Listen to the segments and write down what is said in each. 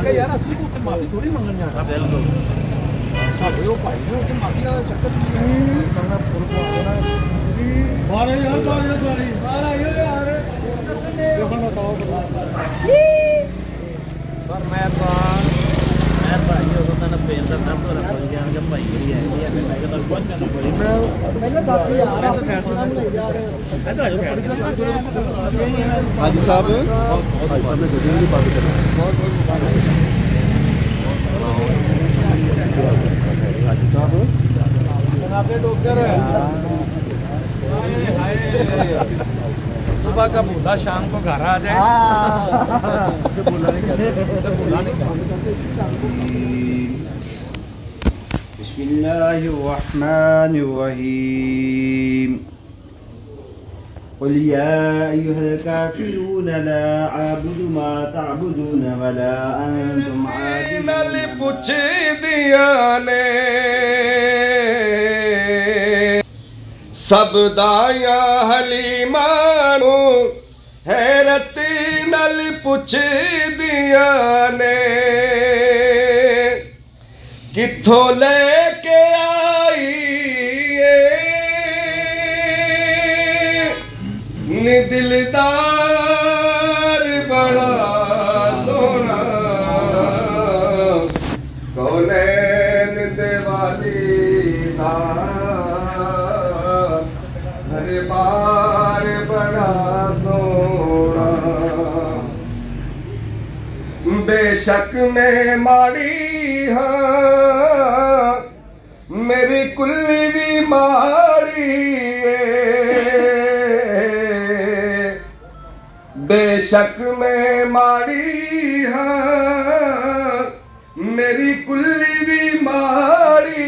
कहा यार असली को उत्ते माफी थोड़ी मंगन जाना बिल्कुल साडे वो भाई ने उत्ते माफी का चक्कर करना पुरको बारे यार बारे यार देखो ना तो सर मैं भाई हो तो ना पेंदा सब तो रख जान के भाई है ये मैं कहता कौन जाना पड़ी मैं पहले 10000 ऐसे सेट नहीं यार हाजी साहब हमने वीडियो की बात कर बहुत हाजी साहब जनाब डॉक्टर हाय सुबह का बूढ़ा शाम को घर आ जाए उसे बोला नहीं कहते बिस्मिल्लाहिर्रहमानिर्रहीम क़ुल या अय्युहल काफ़िरून ला अअबुदु मा तअबुदून वला अंतुम आबिदून पुछ दिया ने सब दाया हलीमानो हैरत नल पुछ दिया ने किथों लेके आई नी दिलदार बड़ा सोना कौनैन दिवाली हर बार बड़ा सोना बेशक मैं माड़ी हाँ मेरी कुल्ली भी माड़ी बेशक मैं माड़ी हाँ मेरी कुल्ली भी माड़ी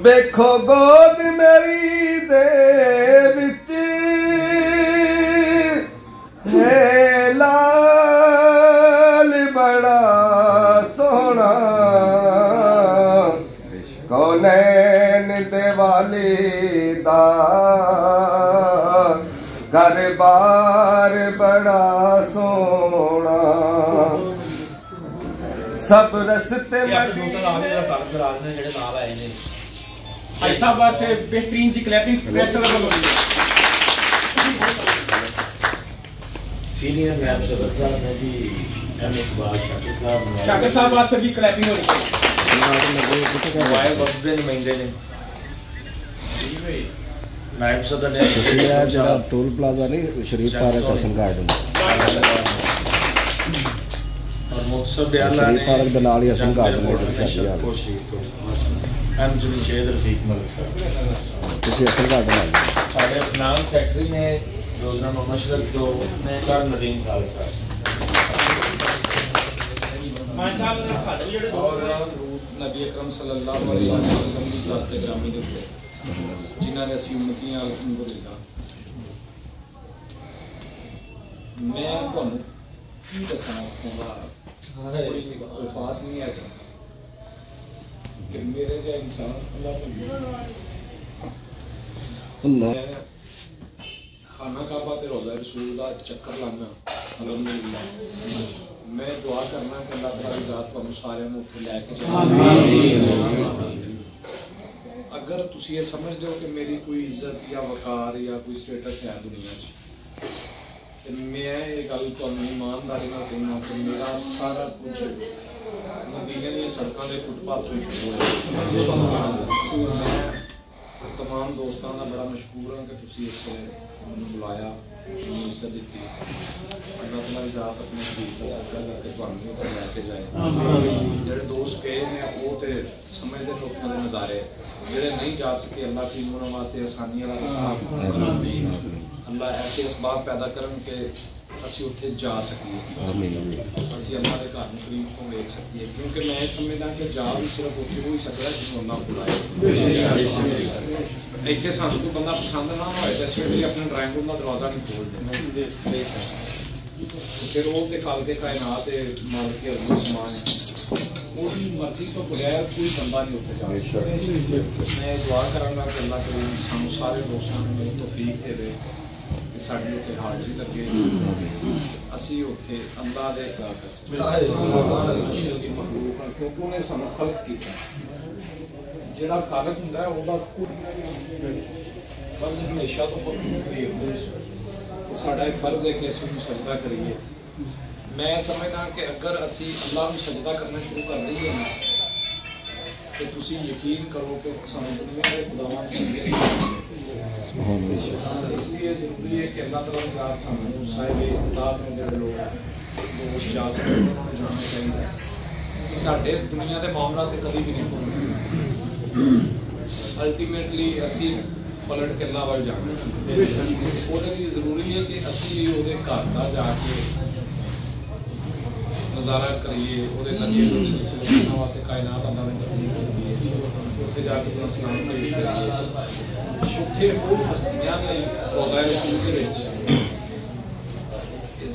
देखो गोद मेरी दे विच है लाल बड़ा सोना कौनैन दिवाली दा घर बार बड़ा सोना सब रस्ते भाई साहब वास्ते बेहतरीन जी क्लैपिंग सीनियर नायब सदर साहब ने जी एम इकबाल शाकिर साहब वास्ते भी क्लैपिंग होनी चाहिए वाइल बर्थडे नुमाइंदे ने नायब सदर ने जरा टोल प्लाजा नहीं शरीफ पार्क हसन गार्डन और मुक्तसर दयाला शरीफ पार्क दे नाल ही हसन गार्डन है शादी हाल एम जमशेद रफीक मलिक साहब किसी हसन गार्डन आ गए साडे फिनांस सेक्रेटरी ने रोजनामा मशरक तो सर नदीम खालिद साहब मान साहब साडे जेडे और नबी अकरम सल्लल्लाहु अलैहि वसल्लम की ज़ात ग्रामी दे उत्ते जिन्हां ने असीं उम्मतियां अल्हम्दुलिल्लाह मैं तुहानूं की दसां होगा कोई अल्फाज नहीं है कि मेरे जो इंसान अल्लाह अल्लाह खाना काबा ते रोज़ा रसूल दा चक्कर लाना अल्हम्दुलिल्लाह मैं दुआ करना कि अल्लाह ताला दी ज़ात तुहानूं सारिआं नूं उत्थे लैके जाए अगर तुसीं ये समझदे हो कि मेरी कोई इज्जत या वकार या कोई स्टेटस है दुनिया च ते मैं ये गल तुहानूं ईमानदारी नाल कहना कि मेरा सारा कुछ मदीने दी सड़कां दे फुटपाथ तो शुरू होया मैं तमाम दोस्तों का बड़ा मशहूर हाँ कि तुसीं इत्थे मैनूं बुलाया मैनूं इज्जत दित्ती अल्लाह ताला दी ज़ात अपने हबीब दा सदका करके तुहानूं उत्थे लैके जाए जेहड़े दोस्त गए ने वो तो समझदे लोगों के नज़ारे जेहड़े नहीं जा सके अल्लाह की उन्हां वास्ते आसानी वाला रास्ता अल्लाह ऐसे इसबाब पैदा करन के असीं उत्थे जा सकीए असीं अल्लाह के घर नूं करीब तो वेख सकीए क्योंकि मैं समझदा कि जा भी सिर्फ उत्थे हो ही सकदा जिन्होंने अल्लाह बुलाए इत्थे सानूं कोई बंदा पसंद ना होए तो असीं अपने ड्राइंग रूम का दरवाजा नहीं खोलदे फिर वो तो कल के कायनात मालिक के आसमान है उसकी मर्जी तो बगैर कोई बंदा नहीं उत्थे जा सकता मैं दुआ करांगा कि अल्लाह करीम सानूं सारे दोस्तां नूं तौफीक देवे कि साड़ी उत्थे हाज़री लगे असी उत्थे अल्लाह दे अदा कर सकते क्योंकि उन्हें सानू खलक किया जिहड़ा खालक हुंदा है उहदा फर्ज हमेशा तो साडा फर्ज है कि असीं उहनूं सजदा करिए। मैं समझदा कि अगर असी अल्लाह नूं सजदा करना शुरू कर दईए ना तो तुसी यकीन करो कि सानू दुनिया के खुदावां नूं इसलिए जरूरी है कि अल्लाह तआला की ज़ात सानू साहिब इस्तिताअत ने जिहड़े लोग जा सकते उन्होंने जानना चाहिए कि साडे दुनिया के मामला ते कभी भी नहीं भुलना। अल्टीमेटली असी पलट के अल्लाह वाल जाना ਉਹਦੇ ਲਈ ਜ਼ਰੂਰੀ है कि ਅਸੀਂ ਉਹਦੇ ਘਰ ਦਾ ਜਾ ਕੇ नज़ारा करिए ਉਹਦੇ ਨਬੀ सल्लल्लाहु वास्ते कायनात अल्लाह ने तकलीफ दी है ਉੱਥੇ ਜਾ ਕੇ अपना सलाम पेश करिए ਉੱਥੇ ਉਹ ਹਸਤੀਆਂ ਲਈ ਰੋਜ਼ਾ रसूल ਦੇ ਵਿੱਚ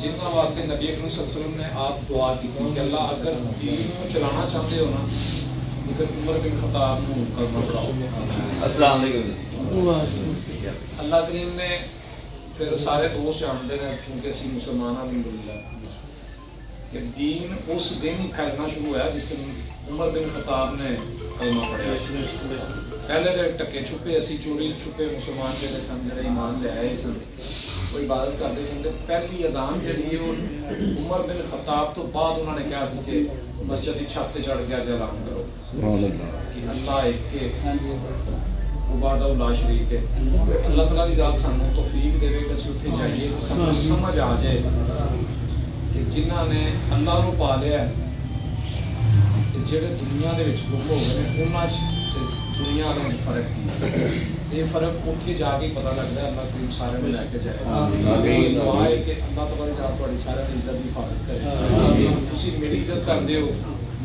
जिन्होंने वास्ते नबी अकरम सल्लल्लाहु अलैहि वसल्लम ने आप दुआ की कि अल्लाह अगर दीन को चलाना चाहते हो ना तो फिर उमर बिन खत्ताब को कलमा पढ़ाओ। अस्सलाम वालेकुम। अल्लाह करीम ने फिर सारे दोस्त जानते हैं चूंकि असी मुसलमान अल्हम्दुलिल्लाह कि दीन उस दिन ही फैलना शुरू हुआ जिस दिन उमर बिन खत्ताब ने कलमा पढ़िया। पहले तो टके छुपे असी चोरी छुपे मुसलमान जिहड़े सन जिहड़े ईमान ले आए सन वो इबादत करते सन। पहली अजान जिहड़ी है उमर बिन खत्ताब तो बाद उन्होंने कहा सी कि मस्जिद की छत चढ़ के अज ऐलान करो कि अल्लाह एक है वहदहू ला शरीक है। अल्लाह तआला की ज़ात सानू तौफीक देवे कि असीं उत्थे जाइए सानू समझ आ जाए कि जिन्हां ने अल्लाह नूं पा लिया जिहड़े दुनिया दे विच गुम हो गए ने उन्हां च दुनिया वाले फर्क की ये फर्क उत्थे जाके पता लगता है। अल्लाह करीम सारे में लैके जाए दुआ है कि अल्लाह तआला की ज़ात तुहाडी सारे दी इज्जत दी हिफाजत करे। तुसीं मेरी इज्जत करदे हो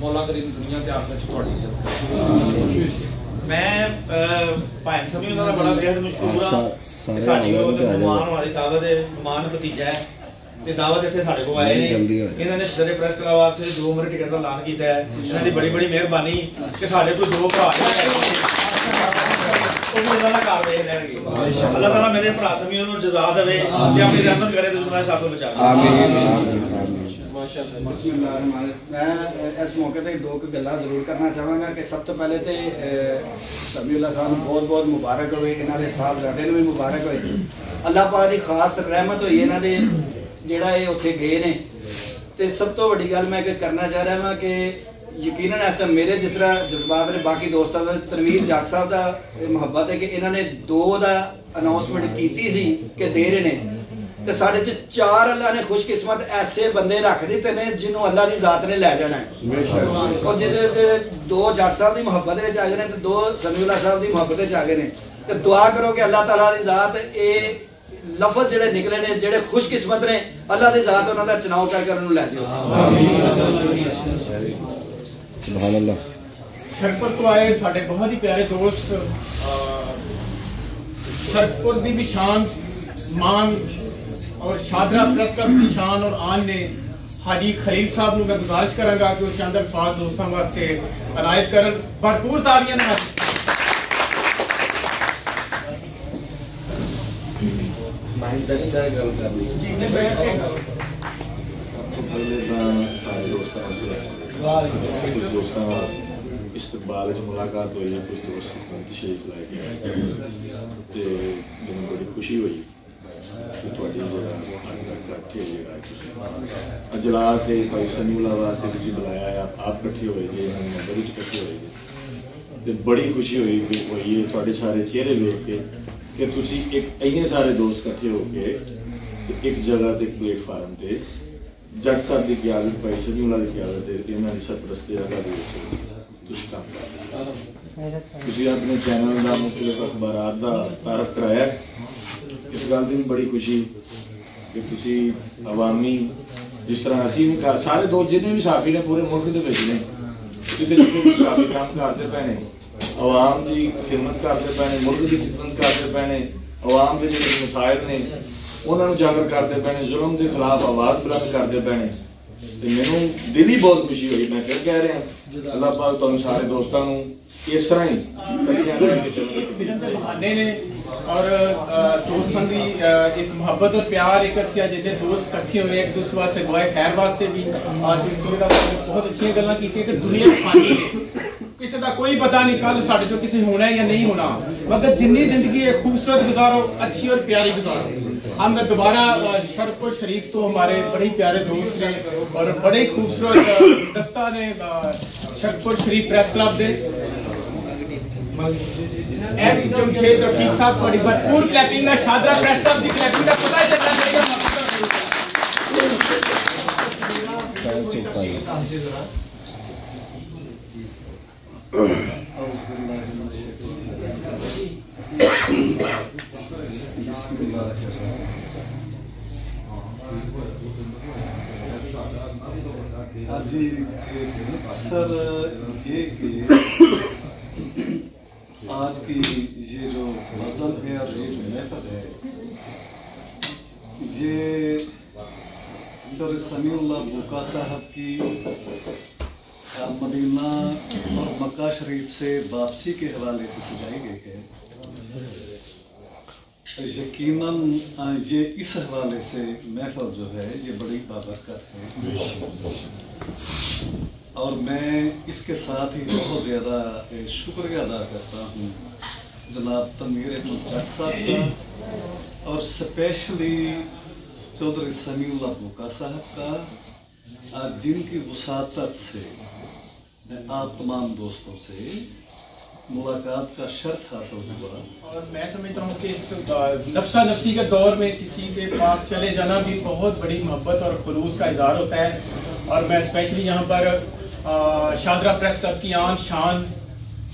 मौला करीम दुनिया ते आखिरत च तुहाडी इज्जत करे। मैं भाई सभी का बड़ा बेहद मशहूर हाँ साडी मेहमान वाली दावत है मेहमान भतीजा है ते दावत इत्थे साडे को आए ने इन्हां ने सदर प्रेस क्लब वास्ते 2 मिनट टिकट का ऐलान कीता है। इन्हां दी बड़ी बड़ी मेहरबानी कि साडे कोई 2 भरा अल्लाह ताला मेरे भरा सभी नूं जज़ा देवे ते अपनी रहमत करे ते दुनिया साथ बचावे आमीन आमीन। मैं इस मौके पर 2 गल्लां जरूर करना चाहांगा कि सब तो पहले तो समीउल्लाह साहब बहुत बहुत मुबारक होवे इन्हां दे साहबजादे नूं भी मुबारक होए अल्लाह पाक दी खास रहमत होई इन्हां दे जिहड़ा ये उत्थे गए ने। तो सब तो वड्डी गल मैं करना चाह रहा हां कि यकीनन इस टाइम मेरे जिस तरह जज्बात ने बाकी दोस्तों का तनवीर जट साहब का मुहब्बत है कि इन्होंने 2 का अनाउंसमेंट की सी कि दे रहे हैं तो साढ़े 4 अल्लाह ने खुशकिस्मत ऐसे बंदे रख दिते ने जिन्हों अल्लाह की जात ने लै जाना है और जिहदे 2 जट साहब की मुहब्बत आ गए हैं तो 2 समीउल्लाह साहब की मुहब्बत आ गए हैं। तो दुआ करो कि अल्लाह ताला की जात ये लफज जिहड़े निकले ने जिहड़े खुशकिस्मत ने अल्लाह की जात उन्होंने चुनाव करके उन्होंने लै जाओ। सुभान अल्लाह। शरकपुर तो आए साढ़े बहुत ही प्यारे दोस्त शरकपुर की भी शान मान और शादरा प्रेस क्लब की शान और आन ने हाजी खलील साहब को मैं गुजारिश करांगा कि वो चंद अल्फाज दोस्तों वास्ते अनायत करन। भरपूर तालियां नाल कुछ दोस्तों इस्तकबाल मुलाकात हुई है कुछ दोस्त तशरीफ लै गए तो मैंने बड़ी खुशी हुई कि अजलास से भाई समीउल्लाह वास्ते तुझे बुलाया है आप इकट्ठे हुए थे नंबर इकट्ठे हुए थे तो बड़ी खुशी हुई है थोड़े सारे चेहरे देख के कि तुसी एक इन्ने सारे दोस्त इकट्ठे होके एक जगह ते प्लेटफार्म ते जट साहब की क्यादत भाई समीउल्लाह की क्यादत इन्हों की सरपरस्ती काम कर अपने चैनल का मुख्तलिफ अखबारात का तारफ कराया। इस गल की भी बड़ी खुशी कि तुसी अवामी जिस तरह असी सारे दोस्त जिन्हें भी साफी ने पूरे मुल्क के ने जितने साफी काम करते पे ने अवाम की खिदमत करते पे ने मुल्क की खिदमत करते पे ने अवाम के जो मसाइल ने उन्होंने उजागर करते पे ने जुल्म के खिलाफ आवाज़ बुलंद करते पे ने मैनू दिल ही बहुत खुशी हुई। मैं फिर कह रहा अल्लाह पाक तुहानू सारे दोस्तों इस तरह ही बहाने ने और दोस्तां दी एक मोहब्बत और प्यार एक असिया जिन्ने दोस्त इकट्ठे होए एक दूसरे वास्ते दुआए खैर वास्ते भी आज सुविधा बहुत अच्छी गल्लां कीतियां कि दुनिया फानी है, किसी का कोई पता नहीं कल साढ़े चो किसी होना है या नहीं होना, मगर जिन्नी जिंदगी है खूबसूरत गुजारो, अच्छी और प्यारी गुजारो। हम दोबारा शरफपुर शरीफ तो हमारे बड़े प्यारे दोस्त ने और बड़े खूबसूरत दस्ता ने शरफपुर शरीफ प्रेस क्लब दे जमशेद रफीक साहब थोड़ी भरपूर क्लैपिंग ना शादरा प्रेस क्लब दी क्लैपिंग का पता ही चलना चाहिए। जी सर, ये कि आज की ये जो मज़हब है और ये जो महफिल है, ये सर समीउल्लाह बुका साहब की मदीना और मक्का शरीफ से वापसी के हवाले से सजाई गई है। यकीनन ये इस हवाले से महफिल जो है ये बड़ी बाबरकत है और मैं इसके साथ ही बहुत ज़्यादा शुक्रिया अदा करता हूँ जनाब तनवीर अहमद जट साहब का और स्पेशली चौधरी समीउल्लाह बुका साहब का, जिनकी वसातत से आप तमाम दोस्तों से मुलाकात का शर्फ हासिल हुआ। और मैं समझता हूँ कि इस नफ्सा नफ्सी के दौर में किसी के पास चले जाना भी बहुत बड़ी मोहब्बत और खुलूस का इजहार होता है। और मैं स्पेशली यहाँ पर शादरा प्रेस क्लब की आन शान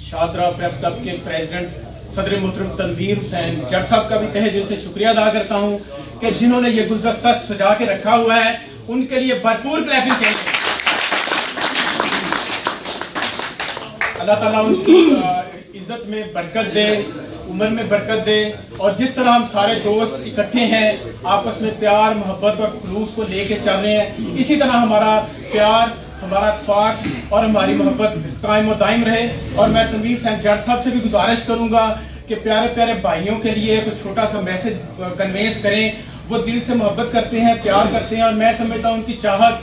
शादरा प्रेस क्लब के प्रेसिडेंट सदर मोहतरम तनवीर हुसैन जट साहब का भी तहे दिल से शुक्रिया अदा करता हूँ कि जिन्होंने ये गुलदस्ता सजा के रखा हुआ है, उनके लिए भरपूर क्लैपिंग चाहिए। अल्लाह ताला उनकी इज्जत में बरकत दे, उम्र में बरकत दे और जिस तरह हम सारे दोस्त इकट्ठे हैं आपस में प्यार मोहब्बत और खुलूस को लेके चल रहे हैं, इसी तरह हमारा प्यार, हमारा इत्तेफाक और हमारी मोहब्बत कायम और दायम रहे। और मैं तनवीर हुसैन जट साहब से भी गुजारिश करूंगा कि प्यारे प्यारे भाइयों के लिए कुछ छोटा सा मैसेज कन्वेंस करें। वो दिल से मोहब्बत करते हैं, प्यार करते हैं और मैं समझता हूँ उनकी चाहत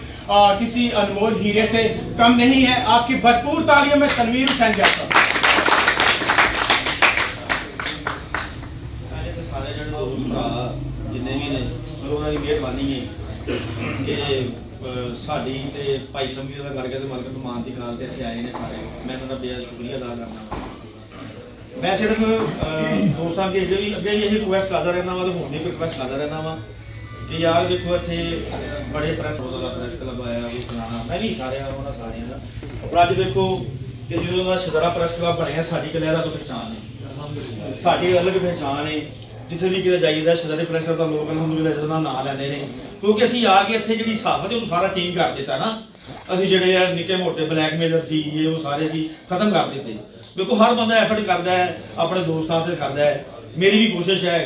किसी अनमोल हीरे से कम नहीं है। आपकी भरपूर तालियों में तनवीर हुसैन जट साहब। सारे जने दोस्त भरा जिन्ने भी ने चलो उन्होंने मेहरबानी है कि साड़ी ते भाई शमी का करके मलक मान की खाल इतने आए ने सारे, मैं उन्होंने बेहद शुक्रिया अदा करना। मैं सिर्फ दोस्तों के अगे भी यही रिक्वेस्ट करता रहना वा, हूँ भी रिक्वेस्ट करता रहना वा कि यार देखो इतने बड़े प्रेस क्लब आया भी फलाना, मैं भी सारे उन्होंने सारे का पर अज देखो कि जो का शदरा प्रेस क्लब बने साड़ी कलहरा तो पहचान है, साड़ी अलग पहचान है। जिथे भी किते जाइए शदरे प्रेस क्लब का लोग अलहमदुलिल्लाह ना लेंदे ने, क्योंकि असीं आके इत्थे जिहड़ी सहाफत है सारा चेंज कर दिता ना। असीं जिहड़े निक्के मोटे ब्लैकमेलर सी ये वो सारे सी खत्म कर दिते। देखो हर बंदा एफर्ट करता है, अपने दोस्तों से करता है, मेरी भी कोशिश है।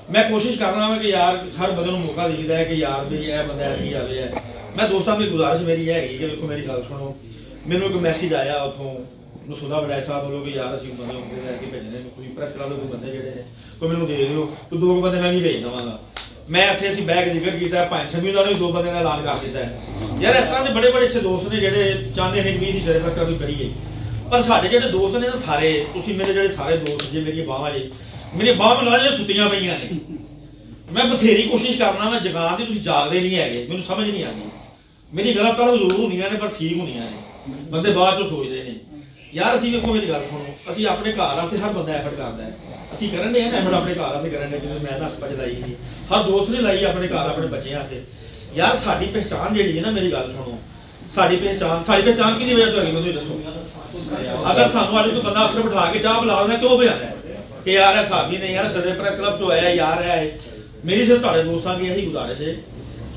मैं कोशिश कर रहा हूँ कि यार हर बंदे को मौका दीदा है कि यार भी यह बंदा ऐसी आवे है। मैं दोस्तों की गुजारिश मेरी है कि देखो मेरी गल सुनो, मैनू एक मैसेज आया उतों मसूदा वड़ैच साहब बोलो कि यार असं बंदे होंगे लैके भेजने कोई प्रेस क्लब के कोई बंदे जोड़े कोई मैंने दे दो, तो दो बंदे मैं भी भेज देवागा। मैं इतने अं बह के जिक्र किया, भाई शमी ने भी दो बंदे का ऐलान कर दिता है। यार इस तरह के बड़े बड़े अच्छे दोस्त ने जोड़े चाहते हैं कि शदरे प्रेस क्लब करिए, पर साढ़े जो दोस्त ने सारे मेरे जो सारे दोस्त जे मेरी बाह जे मेरी बाह में ला जो सुतियां पईयां ने। मैं बथेरी कोशिश करना मैं जगान की, तुम जागते नहीं है, मैंने समझ नहीं आती। मेरी गलत तो जरूर होनी ने पर ठीक होनी ने, बंदे बाद चो सोचते हैं यार असीं देखो मेरी गल सुनो, असीं अपने घर वास्ते हर बंदा एफर्ट करता है, असीं करन दे एफर्ट अपने घर वास्ते करन दे। जिवें मैं नस्पा लाई थी, हर दोस्त ने लाई अपने घर अपने बच्चों वास्ते। यार साडी पहचान जी है ना, मेरी गल सुनो, साडी पहचान की वजह तो है दसो। अगर सानू वाले कोई बंदा अफसर बिठा के चाह बुला देना क्यों बजाता है कि यार है साफी नहीं यार सदर प्रेस क्लब चो आया यार है। मेरी सिर्फ तुहाडे दोस्तों की यही गुजारिश है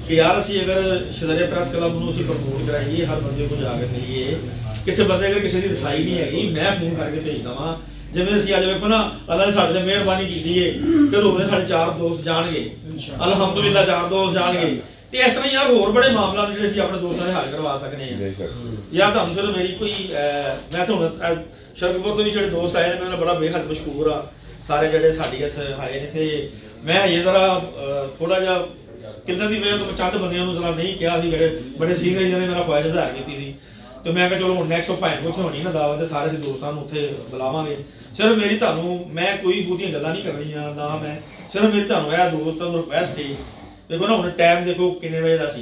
कि यार असीं अगर सदर प्रेस क्लब नूं असीं प्रमोट कराइए, हर बंदे को जाकर मिलीए। किसी बंदे अगर किसी की रसाई नहीं हैगी, मैं फोन करके भेजदा वां। जिवें असीं अज वेखो ना अल्लाह ने साडे ते मेहरबानी कीती है कि रोज़ साडे 4 दोस्त जाणगे, अलहमदुलिल्लाह 4 दोस्त जाणगे। तो इस तरह यार होर बड़े मामला जिहड़े असीं अपने दोस्तों ने हल करवा सकने हैं। यार तुहानूं चलो मेरी कोई मैं तो शरकपुर तो भी जो दोस्त आए मैं बड़ा बेहद मशहूर हाँ ਸਾਰੇ ਜਿਹੜੇ ਸਾਡੀ ਇਸ ਆਏ ਨੇ ਤੇ ਮੈਂ ਇਹ ਜ਼ਰਾ ਥੋੜਾ ਜਿਹਾ ਕਿੰਨਾ ਦੀ ਵਜ੍ਹਾ ਤੋਂ ਚੰਦ ਬੰਦਿਆਂ ਨੂੰ ਜ਼ਰਾ ਨਹੀਂ ਕਿਹਾ ਸੀ ਜਿਹੜੇ ਬੜੇ ਸੀਨੀਅਰ ਜਿਹਨਾਂ ਨੇ ਮੇਰਾ ਖੁਆਇਸ਼ ਜ਼ਾਹਿਰ ਕੀਤੀ ਸੀ ਤੇ ਮੈਂ ਕਿਹਾ ਚਲੋ ਹੁਣ ਨੈਕਸਟ ਭਾਵੇਂ ਉੱਥੇ ਹੋਣੀ ਨਾ ਦਾਵਤ ਤੇ ਸਾਰੇ ਦੋਸਤਾਂ ਨੂੰ ਉੱਥੇ ਬੁਲਾਵਾਂਗੇ। ਸਿਰਫ ਮੇਰੀ ਤੁਹਾਨੂੰ ਮੈਂ ਕੋਈ ਬਹੁਤੀਆਂ ਗੱਲਾਂ ਨਹੀਂ ਕਰਨੀਆਂ ਨਾ ਮੈਂ ਸਿਰਫ ਮੇਰੀ ਤੁਹਾਨੂੰ ਇਹ ਦੋਸਤਾਂ ਨੂੰ ਰਿਕੁਐਸਟ ਸੀ ਦੇਖੋ ਨਾ ਹੁਣ ਟਾਈਮ ਦੇਖੋ ਕਿੰਨੇ ਵਜੇ ਦਾ ਸੀ।